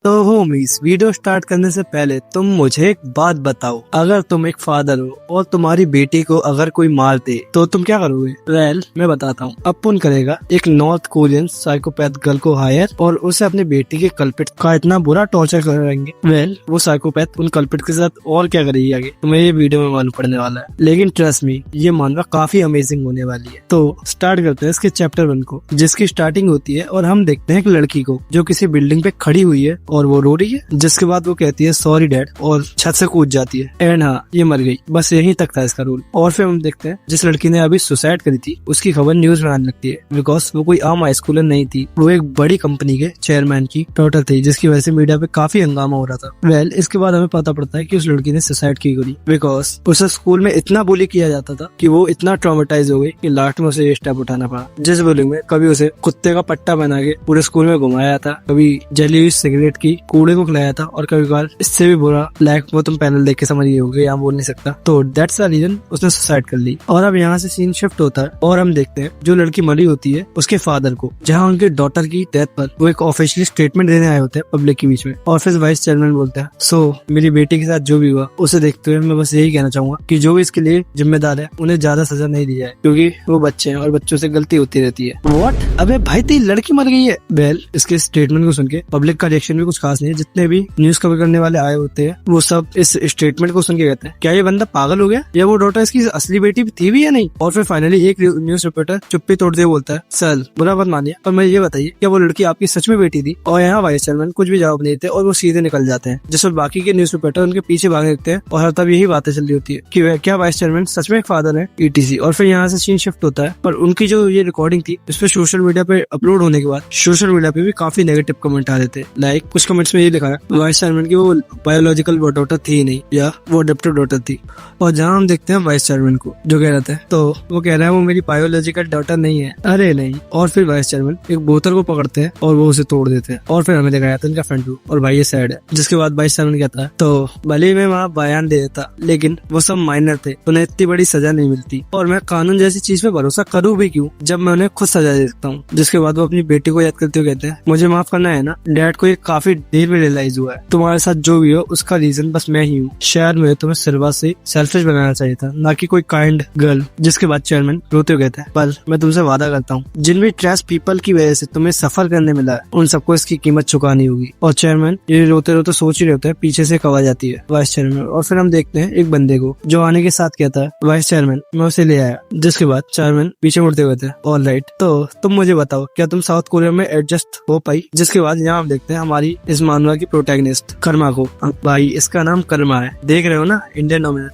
तो homies, video start करने से पहले तुम मुझे एक बात बताओ, अगर तुम एक फादर हो और तुम्हारी बेटी को अगर कोई मार दे तो तुम क्या करोगे? वेल, मैं बताता हूँ। अपुन करेगा एक नॉर्थ कोरियन साइकोपैथ गर्ल को हायर और उसे अपनी बेटी के कल्पिट का इतना बुरा टॉर्चर करेंगे। वेल, वो साइकोपैथ उन कल्पिट के साथ और क्या करेगी आगे तुम्हें ये वीडियो में मालूम पड़ने वाला है, लेकिन ट्रस्ट मी, ये मानवा काफी अमेजिंग होने वाली है। तो स्टार्ट करते हैं इसके चैप्टर 1 को, जिसकी स्टार्टिंग होती है और हम देखते हैं एक लड़की को जो किसी बिल्डिंग पे खड़ी हुई है और वो रो रही है, जिसके बाद वो कहती है सॉरी डैड और छत से कूद जाती है एंड हाँ, ये मर गई। बस यहीं तक था इसका रोल। और फिर हम देखते हैं जिस लड़की ने अभी सुसाइड करी थी उसकी खबर न्यूज में आने लगती है, बिकॉज वो कोई आम हाई स्कूलर नहीं थी, वो एक बड़ी कंपनी के चेयरमैन की डॉटर थी, जिसकी वजह से मीडिया पे काफी हंगामा हो रहा था। वेल, इसके बाद हमें पता पड़ता है कि उस लड़की ने सुसाइड की करी बिकॉज उसे स्कूल में इतना बुली किया जाता था कि वो इतना ट्रॉमेटाइज हो गई कि लास्ट में उसे ये स्टेप उठाना पड़ा। जिस बुलिंग में कभी उसे कुत्ते का पट्टा बना के पूरे स्कूल में घुमाया था, कभी जली हुई सिगरेट की कूड़े को खिलाया था, और कभी कभार इससे भी बुरा लाइक वो तुम पैनल देख के समझ गए होगे, यहाँ बोल नहीं सकता। तो दैट्स द रीजन उसने सुसाइड कर ली। और अब यहाँ से सीन शिफ्ट होता है और हम देखते हैं जो लड़की मरी होती है उसके फादर को, जहाँ उनके डॉटर की डेथ पर वो एक ऑफिशियली स्टेटमेंट देने आए होते हैं पब्लिक के बीच में। और फिर वाइस चेयरमैन बोलता है, सो मेरी बेटी के साथ जो भी हुआ उसे देखते हुए मैं बस यही कहना चाहूंगा कि जो भी इसके लिए जिम्मेदार है उन्हें ज्यादा सजा नहीं दी जाए, क्योंकि वो बच्चे हैं और बच्चों से गलती होती रहती है। व्हाट? अबे भाई, तेरी लड़की मर गई है? वेल, इसके स्टेटमेंट को सुन के पब्लिक का रिएक्शन भी कुछ खास नहीं है। जितने भी न्यूज कवर करने वाले आए होते हैं वो सब इस स्टेटमेंट को सुन के कहते हैं क्या ये बंदा पागल हो गया, या वो डॉटर इसकी असली बेटी थी भी या नहीं। और फिर फाइनली एक न्यूज रिपोर्टर चुप्पी तोड़ते हुए बोलता है, सर बुरा मत मानिए, पर मैं ये बताइए क्या वो लड़की आपकी सच में बेटी थी? और यहाँ वाइस चेयरमैन कुछ भी जवाब नहीं देते और वो सीधे निकल जाते हैं, जिस पर बाकी के न्यूज रिपोर्टर उनके पीछे भागे लगते हैं और हर तब यही बातें चल रही होती है कि क्या वाइस चेयरमैन सच में एक फादर है, ETC। और फिर यहाँ से सीन शिफ्ट होता है, पर उनकी जो ये रिकॉर्डिंग थी इस पे सोशल मीडिया पे अपलोड होने के बाद सोशल मीडिया पे भी काफी नेगेटिव कमेंट आ रहे थे। लाइक कुछ कमेंट्स में ये लिखा है वाइस चेयरमैन की वो बायोलॉजिकल डॉटर थी नहीं, या वो अडॉप्टेड डॉटर थी। और जहाँ हम देखते हैं वाइस चेयरमैन को जो कह रहे थे, तो वो कह रहा है वो मेरी बायोलॉजिकल डॉटर नहीं है। अरे नहीं। और फिर वाइस चेयरमैन एक बोतल को पकड़ते हैं और वो उसे तोड़ देते हैं, और फिर हमें दिखाया था इनका फ्रंट व्यू, और भाई ये सैड है। जिसके बाद वाइस चेयरमैन कहता है, तो भले मैं वहाँ बयान दे देता लेकिन वो सब माइनर थे, उन्हें इतनी बड़ी सजा नहीं मिलती, और मैं कानून जैसी चीज पे भरोसा करूँ भी क्यों जब मैं उन्हें खुद सजा दे सकता हूँ। जिसके बाद वो अपनी बेटी को याद करते हुए कहते हैं, मुझे माफ करना है ना डैड को ये काफी देर में रियलाइज हुआ है, तुम्हारे साथ जो भी हो उसका रीजन बस मैं ही हूँ। शायद मुझे तुम्हें सिर्फ से सेल्फिश बनाना चाहिए था, ना कि कोई काइंड गर्ल। जिसके बाद चेयरमैन रोते हुए कहता है, पर मैं तुमसे वादा करता हूँ जिन भी ट्रैश पीपल की वजह से तुम्हें सफर करने मिला है उन सबको इसकी कीमत चुकानी होगी। और चेयरमैन ये रोते रोते सोच ही रहे होते हैं, पीछे से एक आवाज आती है वाइस चेयरमैन। और फिर हम देखते हैं एक बंदे को जो आने के साथ कहता है, वाइस चेयरमैन मैं उसे ले आया। जिसके बाद चेयरमैन पीछे मुड़ते हुए थे, ऑल राइट, तो तुम मुझे बताओ क्या तुम साउथ कोरिया में एडजस्ट हो पाई? जिसके बाद यहाँ हम देखते हैं हमारी इस मानवा की प्रोटैगनिस्ट कर्मा को। भाई इसका नाम कर्मा है, देख रहे हो ना, इंडियन नॉमिनल।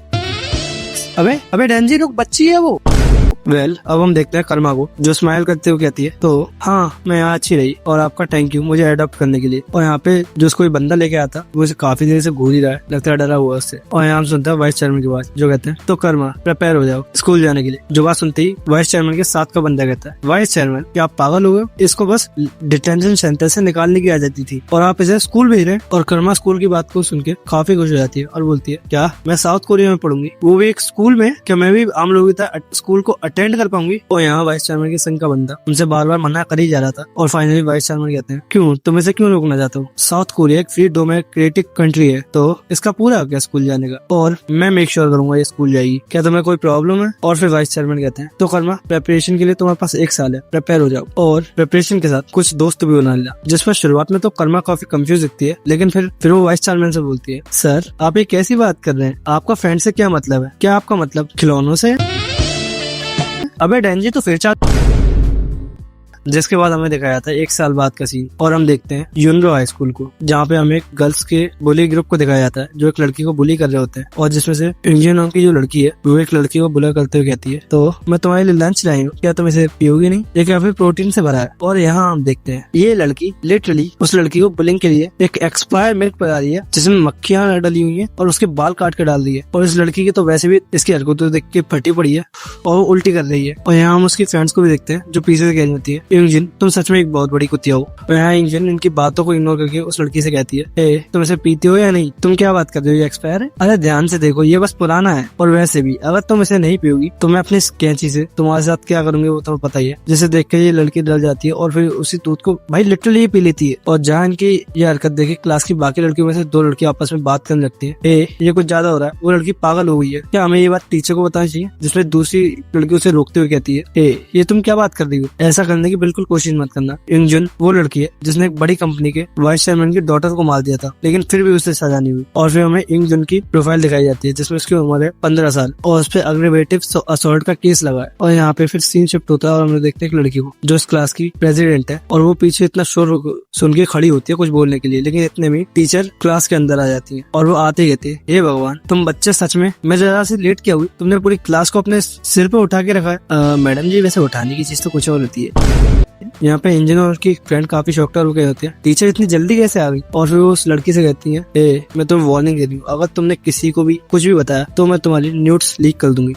अबे डेंजी लोग बच्ची है वो। वेल, अब हम देखते हैं कर्मा को जो स्माइल करते हुए कहती है, तो हाँ मैं यहाँ अच्छी रही और आपका थैंक यू मुझे अडॉप्ट करने के लिए। और यहाँ पे जो उसको बंदा लेके आया था वो इसे काफी देर से घूर ही रहा है, लगता है डरा हुआ उससे। और यहाँ हम सुनते हैं वाइस चेयरमैन की बात जो कहते हैं, तो कर्मा प्रिपेयर हो जाओ स्कूल जाने के लिए। जो बात सुनते ही वाइस चेयरमैन के साथ का बंदा कहता है, वाइस चेयरमैन क्या आप पागल हो गए? इसको बस डिटेंशन सेंटर से निकालने की आ जाती थी और आप इसे स्कूल भेज रहे हैं। और कर्मा स्कूल की बात को सुन के काफी खुश हो जाती है और बोलती है, क्या मैं साउथ कोरिया में पढ़ूंगी, वो भी एक स्कूल में? क्या मैं भी आम लोगों की तरह स्कूल को अटेंड कर पाऊंगी? और यहाँ वाइस चेयरमैन के संग का बंदा उनसे बार बार मना कर ही जा रहा था। और फाइनली वाइस चेयरमैन कहते हैं, क्यों तुम इसे क्यों रोकना चाहते हो? साउथ कोरिया एक फ्री डेमोक्रेटिक कंट्री है, तो इसका पूरा हो गया स्कूल जाने का, और मैं मेक श्योर करूंगा ये स्कूल जाएगी। क्या तुम्हें कोई प्रॉब्लम है? और फिर वाइस चेयरमैन कहते हैं, तो कर्मा प्रेपरेशन के लिए तुम्हारे पास 1 साल है, प्रिपेयर हो जाओ और प्रिपरेशन के साथ कुछ दोस्त भी बना लेना। जिस पर शुरुआत में तो कर्मा काफी कंफ्यूज दिखती है, लेकिन फिर वो वाइस चेयरमैन से बोलती है, सर आप ये कैसी बात कर रहे हैं? आपका फ्रेंड से क्या मतलब है? क्या आपका मतलब खिलौनों से? अबे डेंजी तो फिर जिसके बाद हमें दिखाया था 1 साल बाद का सीन, और हम देखते हैं यूनरो हाई स्कूल को, जहाँ पे हमें गर्ल्स के बुली ग्रुप को दिखाया जाता है जो एक लड़की को बुली कर रहे होते हैं। और जिसमें से इंडियन नाम की जो लड़की है वो एक लड़की को बुला करते हुए कहती है, तो मैं तुम्हारे लिए लंच लाई हूँ, क्या तुम इसे पियोगी नहीं? ये काफी प्रोटीन से भरा है। और यहाँ हम देखते हैं ये लड़की लिटरली उस लड़की को बुलिंग के लिए एक एक्सपायर मिल्क पिला रही है जिसमें मक्खियां डली हुई है और उसके बाल काट के डाल दी है। और इस लड़की की तो वैसे भी इसकी हरकत देख के फटी पड़ी है और वो उल्टी कर रही है। और यहाँ हम उसकी फ्रेंड्स को भी देखते हैं जो पीछे से कह रही होती है, इंजन तुम सच में एक बहुत बड़ी कुतिया हो। और यहाँ इंजन इनकी बातों को इग्नोर करके उस लड़की से कहती है, ए तुम इसे पीती हो या नहीं? तुम क्या बात कर रहे हो, ये एक्सपायर है? अरे ध्यान से देखो, ये बस पुराना है। और वैसे भी अगर तुम इसे नहीं पियोगी तो मैं अपनी कैंची से तुम्हारे साथ क्या करूंगी वो तुम्हें पता ही है। जिसे देख के ये लड़की डर जाती है और फिर उसी दूध को भाई लिटरली पी लेती है। और जहाँ इनकी ये हरकत देखे क्लास की बाकी लड़कियों में से 2 लड़की आपस में बात करने लगती है, ए ये कुछ ज्यादा हो रहा है, वो लड़की पागल हो गई है, क्या हमें ये बात टीचर को बताना चाहिए? जिसमें दूसरी लड़की उसे रोकते हुए कहती है, ए ये तुम क्या बात कर रही हो, ऐसा करने की बिल्कुल कोशिश मत करना। इंजन वो लड़की है जिसने एक बड़ी कंपनी के वाइस चेयरमैन की डॉटर को मार दिया था, लेकिन फिर भी उसे सजा नहीं हुई। और फिर हमें इंजन की प्रोफाइल दिखाई जाती है जिसमें उसकी उम्र है 15 साल और उस पर अग्रेवेटिव असॉल्ट का केस लगा है। और यहाँ पे फिर सीन शिफ्ट होता है और हम देखते हैं एक लड़की को जो इस क्लास की प्रेसिडेंट है और वो पीछे इतना शोर सुन के खड़ी होती है कुछ बोलने के लिए, लेकिन इतने में टीचर क्लास के अंदर आ जाती है और वो आते कहते हैं, हे भगवान तुम बच्चे सच में, मैं जरा से लेट क्या हुई, तुमने पूरी क्लास को अपने सिर पे उठा के रखा है। मैडम जी वैसे उठाने की चीज तो कुछ और होती है। यहाँ पे इंजन और उसकी फ्रेंड काफी शॉक्ड रुके होते हैं, टीचर इतनी जल्दी कैसे आ गई? और फिर वो उस लड़की से कहती है, ए मैं तुम्हें वार्निंग दे रही हूँ, अगर तुमने किसी को भी कुछ भी बताया तो मैं तुम्हारी न्यूट्स लीक कर दूंगी।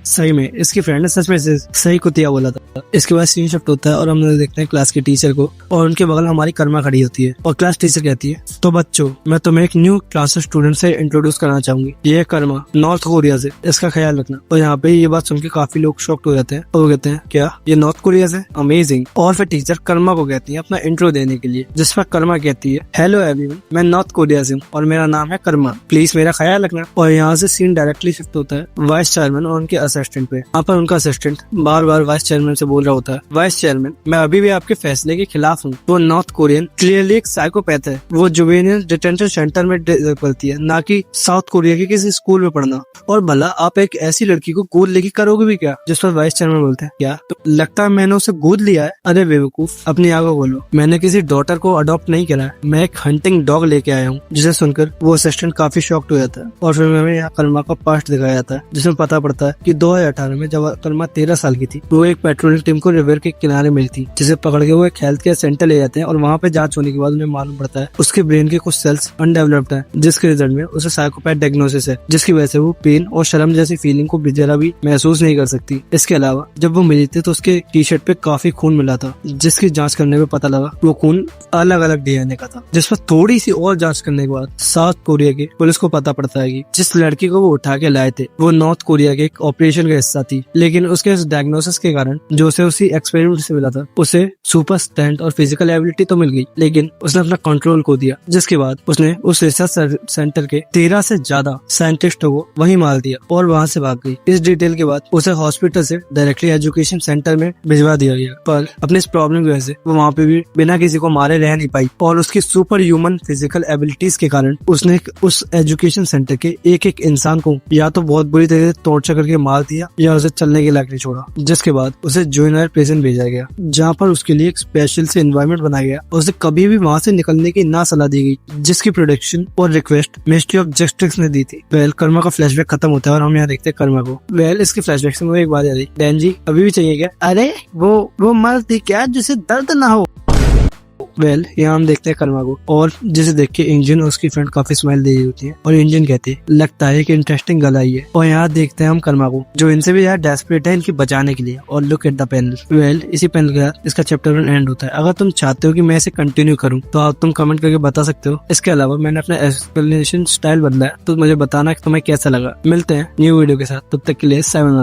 सही में इसकी फ्रेंड ने सच में सही कुतिया बोला था। इसके बाद सीन शिफ्ट होता है और हम देखते हैं क्लास के टीचर को और उनके बगल हमारी कर्मा खड़ी होती है और क्लास टीचर कहती है, तो बच्चों मैं तुम्हें एक न्यू क्लास स्टूडेंट से इंट्रोड्यूस करना चाहूंगी, ये है कर्मा, नॉर्थ कोरिया से, इसका ख्याल रखना। और यहाँ पे ये बात सुन के काफी लोग शॉक्ड हो जाते हैं और वो कहते हैं, क्या ये नॉर्थ कोरिया से? अमेजिंग। और फिर टीचर कर्मा को कहती है अपना इंट्रो देने के लिए, जिस पर कर्मा कहती है, हेलो एवरीवन, मैं नॉर्थ कोरिया से हूँ और मेरा नाम है कर्मा, प्लीज मेरा ख्याल रखना। और यहाँ से सीन डायरेक्टली शिफ्ट होता है वाइस चेयरमैन और उनके असिस्टेंट पे। उनका असिस्टेंट बार बार वाइस चेयरमैन से बोल रहा होता है, वाइस चेयरमैन मैं अभी भी आपके फैसले के खिलाफ हूँ। वो नॉर्थ कोरियन क्लियरली एक साइकोपैथ है, वो जुवेनियल डिटेंशन सेंटर में पढ़ती है, ना कि साउथ कोरिया के किसी स्कूल में पढ़ना। और भला आप एक ऐसी लड़की को गोद लेके करोगे भी क्या? जिस पर वाइस चेयरमैन बोलते हैं, क्या तो लगता है मैंने उसे गोद लिया है? अरे बेवकूफ, अपनी आंखों खोलो, मैंने किसी डॉटर को अडॉप्ट नहीं करा है, मैं एक हंटिंग डॉग लेके आया हूँ। जिसे सुनकर वो असिस्टेंट काफी शॉक्ड हो जाता है। और फिर हमें यहाँ कर्मा का पास्ट दिखाया जाता है जिसमें पता पड़ता है कि 2018 में जब कर्मा 13 साल की थी, वो एक पेट्रोलिंग टीम को रिवर के किनारे मिली थी, जिसे पकड़ के वो एक हेल्थ केयर सेंटर ले जाते हैं और वहाँ पे जांच होने के बाद उन्हें मालूम पड़ता है उसके ब्रेन के कुछ सेल्स अनडेवलप्ड हैं, जिसके रिजल्ट में उसे साइकोपैथ डायग्नोसिस है, जिसकी वजह से वो पेन और शर्म जैसी फीलिंग को जरा भी महसूस नहीं कर सकती। इसके अलावा जब वो मिली थी तो उसके टी शर्ट पे काफी खून मिला था, जिसकी जाँच करने में पता लगा वो खून अलग अलग डीएनए का था। जिस पर थोड़ी सी और जाँच करने के बाद साउथ कोरिया की पुलिस को पता पड़ता है कि जिस लड़की को वो उठा के लाए थे वो नॉर्थ कोरिया के एक ऑपरेशन का हिस्सा थी, लेकिन उसके डायग्नोसिस के कारण जो उसे उसी एक्सपेरिमेंट से मिला था, उसे सुपर स्ट्रेंथ और फिजिकल एबिलिटी तो मिल गई, लेकिन उसने अपना कंट्रोल खो दिया। जिसके बाद उसने उस रिसर्च सेंटर के 13 से ज्यादा साइंटिस्टों को वहीं मार दिया और वहां से भाग गई। इस डिटेल के बाद उसे हॉस्पिटल से डायरेक्टली एजुकेशन सेंटर में भिजवा दिया गया, पर अपने इस प्रॉब्लम की वजह से वो वहाँ पे भी बिना किसी को मारे रह नहीं पाई और उसकी सुपर ह्यूमन फिजिकल एबिलिटीज के कारण उसने उस एजुकेशन सेंटर के एक एक इंसान को या तो बहुत बुरी तरह से टॉर्चर करके मार दिया या उसे चलने के लायक नहीं छोड़ा। जिसके बाद उसे जुवेनाइल प्रिजन भेजा गया, जहाँ पर उसके लिए एक स्पेशल से एनवायरनमेंट बनाया गया और उसे कभी भी वहाँ से निकलने की ना सलाह दी गई, जिसकी प्रोडक्शन और रिक्वेस्ट मिनिस्ट्री ऑफ जस्टिस ने दी थी। कर्मा का फ्लैशबैक खत्म होता है और हम यहाँ देखते हैं कर्मा को। इसके फ्लैशबैक से मुझे एक बात याद आई, डैन जी अभी भी चाहिए क्या? अरे वो मर्द थी क्या जिसे दर्द ना हो? यहाँ हम देखते हैं कर्मा को और जिसे देख के इंजन और उसकी फ्रेंड काफी स्माइल दे रही होती है और इंजन कहते हैं, लगता है कि इंटरेस्टिंग गल आई है। और यहाँ देखते हैं हम कर्मा को जो इनसे भी यार डेस्परेट है इनकी बचाने के लिए। और लुक एट द पैनल। इसी पैनल के साथ इसका चैप्टर 1 एंड होता है। अगर तुम चाहते हो कि मैं इसे कंटिन्यू करूँ तो आप तुम कमेंट करके बता सकते हो। इसके अलावा मैंने अपना एक्सप्लेनेशन स्टाइल बदला है, तो मुझे बताना कि तुम्हें कैसा लगा। मिलते हैं न्यू वीडियो के साथ, तब तक के लिए 7